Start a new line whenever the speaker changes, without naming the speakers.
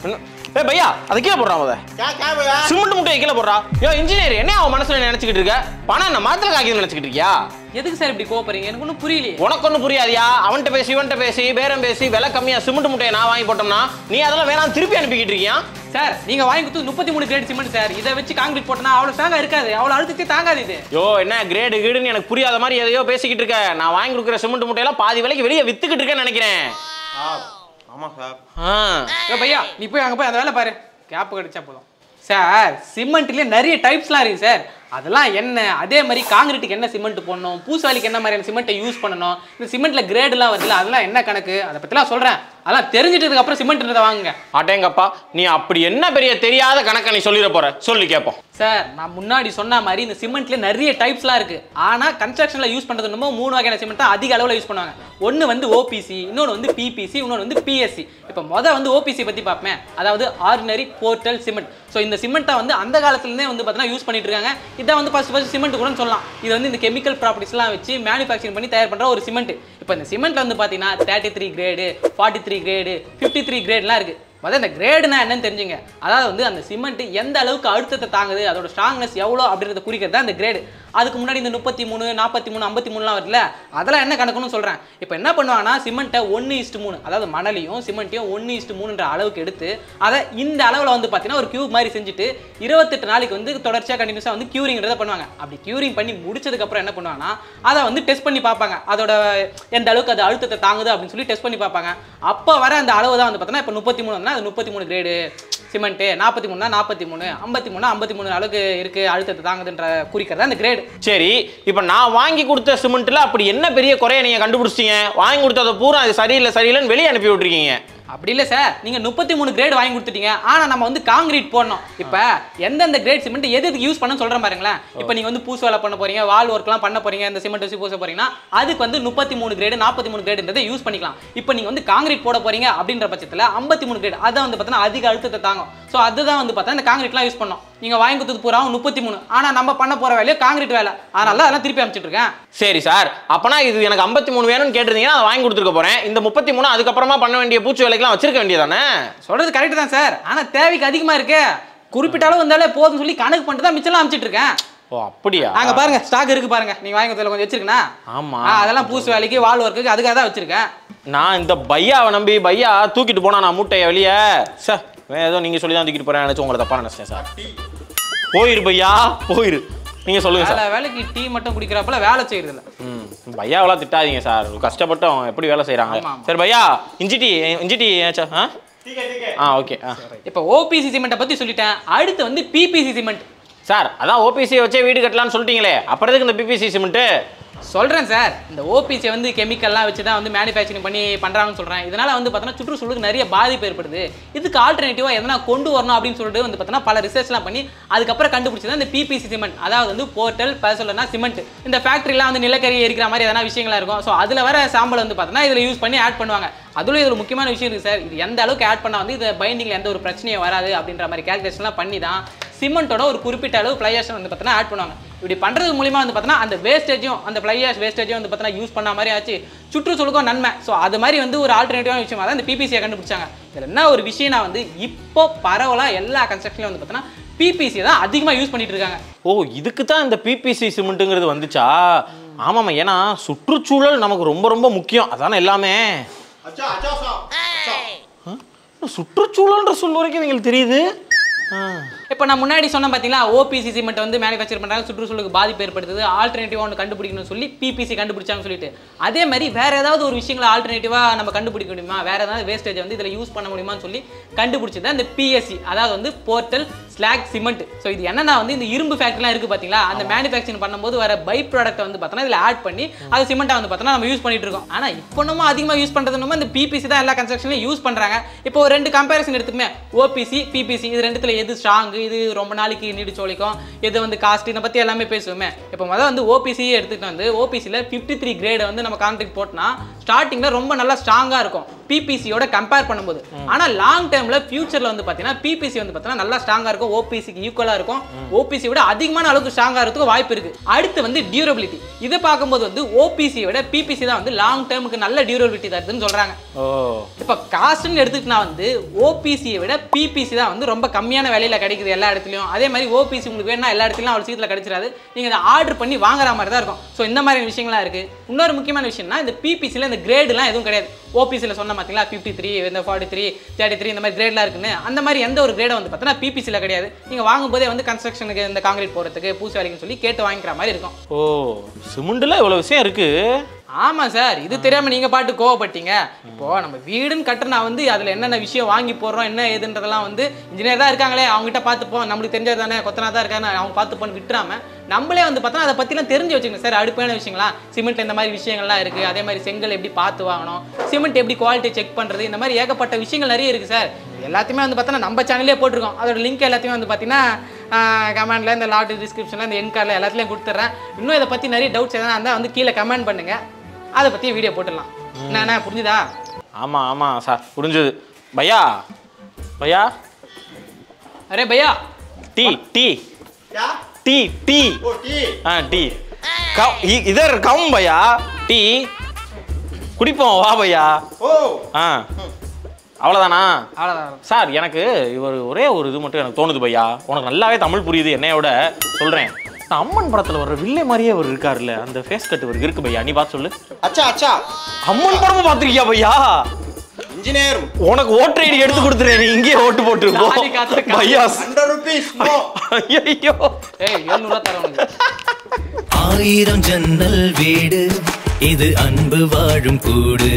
ஏய் பையா அது கீழே போடுறா முத. சிமெண்ட் முட்டையை கீழே போடுறா. யோ இன்ஜினியர் என்ன அவன் மனசுல நினைச்சுக்கிட்டு இருக்க? பணம் என்ன மாத்திரை காக்கின்னு நினைச்சுக்கிட்டு இருக்கியா?
எதுக்கு சார் இப்படி கோவப்படுறீங்க? எனக்கு ஒன்றும் புரியலையே.
உனக்கு ஒன்றும் புரியாதியா? அவன்கிட்ட பேசி இவன்கிட்ட பேசி பேரம் பேசி விலை கம்மியா சிமெண்ட் முட்டையை நான் வாங்கி போட்டோம்னா நீ அதெல்லாம் வேணாம் திருப்பி அனுப்பிக்கிட்டு இருக்கியா?
சார் நீங்க வாங்கி கொடுத்து 33 கிரேட் சிமெண்ட் சார். இதை வச்சு காங்கிரீட் போட்டனா அவ்வளவு ஸ்ட்ராங்கா இருக்காது, அவ்வளவு அழுத்தத்தை தாங்காது இது.
யோ என்ன கிரேடு கீடுன்னு எனக்கு புரியாத மாதிரி எதையோ பேசிக்கிட்டு இருக்க. நான் வாங்கி கொடுக்குற சிமெண்ட் முட்டையெல்லாம் பாதி விலைக்கு வெளியே வித்துக்கிட்டு இருக்கேன்னு நினைக்கிறேன்.
ஆமா சார்.
பையா நீ போய் அங்க போய் அந்த வேலை பாரு, கேப் கிடைச்சா போதும். சார் சிமெண்ட்லேயே நிறைய டைப்ஸ்லாம் இருக்குது சார். அதெல்லாம் என்ன, அதே மாதிரி காங்கிரீட்டுக்கு என்ன சிமெண்ட் போடணும், பூசாலிக்கு என்ன மாதிரியான சிமெண்ட்டை யூஸ் பண்ணணும், இந்த சிமெண்ட்டில் கிரேடுலாம் வருதுல்ல அதெல்லாம் என்ன கணக்கு, அதை பற்றிலாம் சொல்கிறேன். அதெல்லாம் தெரிஞ்சிட்டதுக்கு அப்புறம் சிமெண்ட்ன்றதை வாங்குங்க.
அட்டேங்கப்பா நீ அப்படி என்ன பெரிய தெரியாத கணக்கை நீ சொல்லிட போற, சொல்லி கேட்போம்.
சார் நான் முன்னாடி சொன்ன மாதிரி இந்த சிமெண்ட்ல நிறைய டைப்ஸ்லாம் இருக்கு. ஆனால் கன்ஸ்ட்ரக்ஷனில் யூஸ் பண்ணுறது என்னமோ 3 வகையான சிமெண்ட் தான் அதிக அளவில் யூஸ் பண்ணுவாங்க. ஒன்று வந்து ஓபிசி, இன்னொன்று வந்து பிபிசி, இன்னொன்று வந்து பிஎஸ்சி. இப்போ மொதல் ஓபிசி பற்றி பார்ப்பேன், அதாவது ஆர்டினரி போர்ட்டல் சிமெண்ட். ஸோ இந்த சிமெண்ட்டை அந்த காலத்துலேருந்தே பார்த்தீங்கன்னா யூஸ் பண்ணிட்டு இருக்காங்க. இதான் ஃபர்ஸ்ட் சிமெண்ட் கூட சொல்லலாம். இது இந்த கெமிக்கல் ப்ராப்பர்ட்டிஸ்லாம் வச்சு மேனுஃபேக்சரிங் பண்ணி தயார் பண்ணுற ஒரு சிமெண்ட். இப்போ இந்த சிமெண்ட்ல பார்த்தீங்கன்னா 33 கிரேடு, 43 கிரேடு, 53 கிரேட்லாம் இருக்குது. முதல்ல இந்த கிரேடுனா என்னன்னு தெரிஞ்சுங்க. அதாவது அந்த சிமெண்ட் எந்த அளவுக்கு அழுத்தத்தை தாங்குது, அதோட ஸ்ட்ராங்னஸ் எவ்வளோ அப்படின்றத குறிக்கிறது தான் இந்த கிரேடு. அதுக்கு முன்னாடி இந்த 33, 43, 53லாம் வருதுல, அதெல்லாம் என்ன கணக்குன்னு சொல்கிறேன். இப்போ என்ன பண்ணுவாங்கன்னா சிமெண்ட்டை 1:3, அதாவது மணலையும் சிமெண்ட்டையும் 1:3ன்ற அளவுக்கு எடுத்து அதை இந்த அளவில் பார்த்தீங்கன்னா ஒரு கியூப் மாதிரி செஞ்சுட்டு 28 நாளைக்கு தொடர்ச்சியாக கண்டினியூஸாக கியூரிங்கிறத பண்ணுவாங்க. அப்படி கியூரிங் பண்ணி முடிச்சதுக்கப்புறம் என்ன பண்ணுவாங்கன்னா அதை டெஸ்ட் பண்ணி பார்ப்பாங்க, அதோட எந்த அளவுக்கு அது அழுத்தத்தை தாங்குது அப்படின்னு சொல்லி டெஸ்ட் பண்ணி பார்ப்பாங்க. அப்போ வர அந்த அளவு தான் பார்த்தீங்கன்னா இப்போ 33 அது 33 கிரேடு சிமெண்ட்டு, 43 43, 53 53 அளவுக்கு இருக்கு அழுத்தத்தை தாங்குதுன்ற குறிக்கிறது அந்த கிரேடு.
சரி இப்போ நான் வாங்கி கொடுத்த சிமெண்ட்ல அப்படி என்ன பெரிய குறைய நீங்க கண்டுபிடிச்சிட்டீங்க? வாங்கி கொடுத்ததை பூரா அது சரியில்லைன்னு வெளியே அனுப்பி விட்டுருக்கீங்க.
அப்படி இல்லை சார், நீங்கள் 33 கிரேட் வாங்கி கொடுத்துட்டீங்க. ஆனால் நம்ம காங்கிரீட் போடணும். இப்போ எந்தெந்த கிரேட் சிமெண்ட் எதுக்கு யூஸ் பண்ண சொல்கிறேன் பாருங்களேன். இப்போ நீங்கள் பூசு வேலை பண்ண போறீங்க, வால் ஒர்க்லாம் பண்ண போறீங்க, இந்த சிமெண்ட் வச்சு பூச போறீங்கன்னா அதுக்கு 33 கிரேடு 43 கிரேடுன்றதை யூஸ் பண்ணிக்கலாம். இப்போ நீங்கள் காங்கிரீட் போட போறீங்க அப்படின்ற பட்சத்தில் 53 கிரேட் அதான் பார்த்தீங்கன்னா அதிக அழுத்தத்தை தாங்கும். ஸோ அதுதான் பார்த்தா இந்த காங்கிரீட்லாம் யூஸ் பண்ணோம். நீங்கள் வாங்கி கொடுத்தது பூரா 33, ஆனால் நம்ம பண்ண போகிற வேலையை காங்கிரீட் வேலை, அதனால தான் அதெல்லாம் திருப்பி அனுப்பிச்சிட்டு இருக்கேன்.
சரி சார், அப்பனா இது எனக்கு 53 வேணும்னு கேட்டிருந்தீங்கன்னா அதை வாங்கி கொடுத்துருக்க போறேன். இந்த 33 அதுக்கப்புறமா பண்ண வேண்டிய பூச்சி வேலைக்கெல்லாம் வச்சிருக்க வேண்டியதானே?
சொல்றது கரெக்ட் தான் சார், ஆனால் தேவைக்கு அதிகமாக இருக்கு. குறிப்பிட்ட அளவு வந்தாலே போதும்னு சொல்லி கணக்கு பண்ணிட்டு தான் மிச்சம்லாம் அனுப்பிச்சிட்டு இருக்கேன்.
ஓ அப்படியா?
நாங்க பாருங்க ஸ்டாக் இருக்கு பாருங்க, நீங்க வாங்கி கொடுத்ததுல கொஞ்சம் வச்சிருக்கேனா?
ஆமா
அதெல்லாம் பூசு வேலைக்கு வால் ஒர்க்குக்கு அதுக்காக தான் வச்சிருக்கேன்.
நான் இந்த பையாவை நம்பி பையா தூக்கிட்டு போனா நான் மூட்டையை வெளியே சார் ஏதோ நீங்க சொல்லி தான் தூக்கிட்டு போறேன் நினைச்சு உங்களை தப்பா நினைச்சேன் சார். போயிரு பையா போயிரு, நீங்க சொல்லுங்க சார்.
வேலைக்கு டீ மட்டும் குடிக்கிறப்பல வேலை செய்யறது இல்ல.
பையாவெல்லாம் திட்டாதீங்க சார், கஷ்டப்பட்டும் எப்படி வேலை செய்யறாங்க. சரி பையா இஞ்சி ஓகே.
இப்போ ஓபிசி சிமெண்ட்டை பத்தி சொல்லிட்டேன், அடுத்து பிபிசி சிமெண்ட்.
சார் அதான் ஓபிசி வச்சே வீடு கட்டலாம்னு சொல்லிட்டீங்களே, அப்புறம் எதுக்கு இந்த பிபிசி சிமெண்ட்?
சொல்கிறேன் சார், இந்த ஓபிசி கெமிக்கல்லாம் வச்சு தான் மேனுஃபேக்சரிங் பண்ணி பண்ணுறாங்கன்னு சொல்கிறேன். இதனால் பார்த்தோன்னா சுற்றுச்சூழலுக்கு நிறைய பாதிப்பு ஏற்படுது. இதுக்கு ஆல்டர்னேட்டிவாக எதனா கொண்டு வரணும் அப்படின்னு சொல்லிட்டு பார்த்தோன்னா பல ரிசர்ச்லாம் பண்ணி அதுக்கப்புறம் கண்டுபிடிச்சது இந்த பிபிசி சிமெண்ட். அதாவது போர்ட்டல் சொல்லனா சிமெண்ட். இந்த ஃபேக்ட்ரிலாம் நிலக்கரி எரிக்கிற மாதிரி எதனா விஷயங்களா இருக்கும். ஸோ அதில் வர சாம்பல் பார்த்தோன்னா இதில் யூஸ் பண்ணி ஆட் பண்ணுவாங்க. அதுல ஒரு முக்கியமான விஷயம் இருக்குது சார், இது எந்த அளவுக்கு ஆட் பண்ணால் இது பைண்டிங்கில் எந்த ஒரு பிரச்சனையும் வராது அப்படின்ற மாதிரி கேல்குலேஷன்லாம் பண்ணி தான் சிமெண்ட்டோட ஒரு குறிப்பிட்ட அளவு ஃப்ளை ஆஷ் பார்த்தோன்னா ஆட் பண்ணுவாங்க. இப்படி பண்ணுறது மூலிமா பார்த்தோன்னா அந்த வேஸ்டேஜும் அந்த ஃப்ளை ஆஷ் வேஸ்டேஜும் பார்த்தோன்னா யூஸ் பண்ண மாதிரி ஆச்சு, சுற்றுச்சூழலுக்கும் நன்மை. ஸோ அது மாதிரி ஒரு ஆல்டர்னேட்டிவான விஷயமாக தான் இந்த பிபிசியை கண்டுபிடிச்சாங்க. இதில் என்ன ஒரு விஷயம்னா இப்போ பரவலாக எல்லா கன்ஸ்ட்ரக்ஷன்லையும் பார்த்தோன்னா பிபிசி தான் அதிகமாக யூஸ் பண்ணிட்டு இருக்காங்க.
ஓ இதுக்கு தான் இந்த பிபிசி சிமெண்ட்டுங்கிறது வந்துச்சா? ஆமாம்மா, ஏன்னா சுற்றுச்சூழல் நமக்கு ரொம்ப ரொம்ப முக்கியம், அதானே எல்லாமே. சுற்றுச்சூழல்ன்ற சொல் வரைக்கும் எங்களுக்கு தெரியுது.
இப்போ நான் முன்னாடி சொன்ன பார்த்தீங்களா, ஓபிசி சிமெண்ட் மேனுஃபேக்சர் பண்ணுறாங்க, சுற்றுச்சூழலுக்கு பாதிப்பு ஏற்படுத்துது, ஆல்டர்னேட்டிவாக ஒன்று கண்டுபிடிக்கணும்னு சொல்லி பிபிசி கண்டுபிடிச்சாங்கன்னு சொல்லிட்டு, அதே மாதிரி வேற ஏதாவது ஒரு விஷயங்களை ஆல்டர்னேட்டிவாக நம்ம கண்டுபிடிக்க முடியுமா, வேற ஏதாவது வேஸ்டேஜ் இதில் யூஸ் பண்ண முடியுமான்னு சொல்லி கண்டுபிடிச்சது இந்த பிஎஸ்சி, அதாவது போர்ட்டல் ஸ்லாக் சிமெண்ட். ஸோ இது என்னன்னா இந்த இரும்பு ஃபேக்ட்ரிலாம் இருக்குது பார்த்தீங்களா, அந்த மேனுஃபேக்சரிங் பண்ணும்போது வர பை ப்ராடக்ட்டை பார்த்தோன்னா இதில் ஆட் பண்ணி அது சிமெண்ட்டாக பார்த்தோன்னா நம்ம யூஸ் பண்ணிட்டு இருக்கோம். ஆனால் இப்போ நம்ம அதிகமாக யூஸ் பண்ணுறது நம்ம இந்த பிபிசி தான் எல்லா கன்ஸ்ட்ரக்ஷன்லையும் யூஸ் பண்ணுறாங்க. இப்போ ஒரு 2 கம்பேரிசன் எடுத்துக்குமே, ஓபிசி பிபிசி இது ரெண்டுத்துல எது ஸ்ட்ராங், இது ரொம்ப நாளைக்கு நீடிச்சோலிக்கும், எது காஸ்ட், இதை பற்றி எல்லாமே பேசுவோமே. இப்போ முதல்ல ஓபிசி எடுத்துகிட்டு ஓபிசியில் 53 கிரேடை நம்ம கான்ட்ராக்ட் போட்டோம்னா ஸ்டார்டிங்கில் ரொம்ப நல்லா ஸ்ட்ராங்காக இருக்கும். பிபிசியோட கம்பேர் பண்ணும்போது. ஆனா லாங் டேர்ம்ல ஃபியூச்சர்ல வந்து பாத்தீங்கன்னா பிபிசி வந்து பாத்தீங்கன்னா நல்லா ஸ்ட்ராங்கா இருக்கும், ஓபிசிக்கு ஈக்குவலா இருக்கும், ஓபிசி விட அதிகமான அளவுக்கு ஸ்ட்ராங்கா இருக்கிறதுக்கு வாய்ப்பு இருக்கு. அடுத்து வந்து டியூரபிலிட்டி. இதை பார்க்கும்போது வந்து ஓபிசியை விட பிபிசி தான் வந்து லாங் டேர்முக்கு நல்ல டியூரபிலிட்டி தருதுன்னு சொல்றாங்க. இப்ப காஸ்ட்னு எடுத்துக்கிட்டா வந்து ஓபிசியை விட பிபிசி தான் வந்து ரொம்ப கம்மியான விலையில கிடைக்குது எல்லா இடத்துலயும். அதே மாதிரி ஓபிசி உங்களுக்கு வேணா எல்லா இடத்துலயும் அவ்வளவு சீக்கிரத்துல கிடைச்சிடாது, நீங்க அதை ஆர்டர் பண்ணி வாங்குற மாதிரி தான் இருக்கும். ஸோ இந்த மாதிரி விஷயங்கள்லாம் இருக்கு. இன்னொரு முக்கியமான விஷயம்னா இந்த பிபிசியில் இந்த கிரேடுலாம் எதுவும் கிடையாது. ஓபிசியில் சொன்ன பார்த்தீங்களா 53, இந்த 43, 33 இந்த மாதிரி கிரேட்லாம் இருக்குன்னு, அந்த மாதிரி எந்த ஒரு கிரேடை வந்து பார்த்தீங்கன்னா பிபிசியில் கிடையாது. நீங்கள் வாங்கும்போதே வந்து கன்ஸ்ட்ரக்ஷனுக்கு இந்த காங்கிரீட் போகிறதுக்கு பூசி வேலைக்குன்னு சொல்லி கேட்டு வாங்கிக்கிற மாதிரி இருக்கும்.
ஓ, சிமெண்ட்ல இவ்வளோ விஷயம் இருக்கு.
ஆமா சார், இது தெரியாம நீங்க பாட்டு கோவப்பட்டீங்க. இப்போ நம்ம வீடுன்னு கட்டுறனா வந்து அதுல என்னென்ன விஷயம் வாங்கி போடுறோம் என்ன ஏதுன்றதெல்லாம் வந்து இன்ஜினியர் தான் இருக்காங்களே அவங்ககிட்ட பார்த்துப்போம், நம்மளுக்கு தெரிஞ்சது தானே, கொத்தனா தான் இருக்காங்க அவங்க பார்த்துப்போன்னு விட்டுறாம நம்மளே வந்து பார்த்தா அதை பற்றிலாம் தெரிஞ்சு வச்சுக்கணும் சார். அடுப்பான விஷயங்களா சிமெண்ட்ல இந்த மாதிரி விஷயங்கள்லாம் இருக்கு. அதே மாதிரி செங்கல் எப்படி பார்த்து வாங்கணும், சிமெண்ட் எப்படி குவாலிட்டி செக் பண்றது, இந்த மாதிரி ஏகப்பட்ட விஷயங்கள் நிறைய இருக்கு சார். எல்லாத்தையுமே வந்து பார்த்தா நம்ம சேனல்லே போட்டிருக்கோம். அதோட லிங்க் எல்லாத்தையுமே வந்து பார்த்தீங்கன்னா கமெண்ட்ல இந்த லாட் டிஸ்கிரிப்ஷன்ல இந்த என் கார்டில் எல்லாத்துலேயும் கொடுத்துட்றேன். இன்னும் இதை பற்றி நிறைய டவுட்ஸ் எதனா இருந்தால் வந்து கீழே கமெண்ட் பண்ணுங்க, அதை பற்றி வீடியோ போட்டுடலாம். என்ன புரிஞ்சுதா?
ஆமாம் ஆமாம் சார் புரிஞ்சுது. பையா பையா
அரே பையா
டீ டீ
क्या
டீ டீ
ओ टी
हाँ टी इधर कम भैया टी குடிப்போம் வா பையா.
ओ
ஆ அவ்வளோதானா?
அவ்வளோதான்
சார். எனக்கு இவர் ஒரே ஒரு இது மட்டும் எனக்கு தோணுது பையா, உனக்கு நல்லாவே தமிழ் புரியுது என்னையோட சொல்கிறேன். அம்மன் படத்தில் வர்ற வில்லை மாதிரியே அவர் இருக்காருல்ல, அந்த ஃபேஸ் கட் இவருக்கு இருக்கு பையா, நீ பார்த்து சொல்லு.
अच्छा अच्छा
அம்மன் படமும் பார்த்துருக்கியா பையா?
इंजीनियर
உனக்கு ஓட்டர் ஐடி எடுத்து கொடுத்துறேன், நீ இங்கேயே ஓட்டு போட்டுருக்கோம் பையா.
100 rupees no
ஐயோ
ஏய் 700 தரணும்.
1000 ஜன்னல் வீடு இது அன்பு வாழும் கூடு.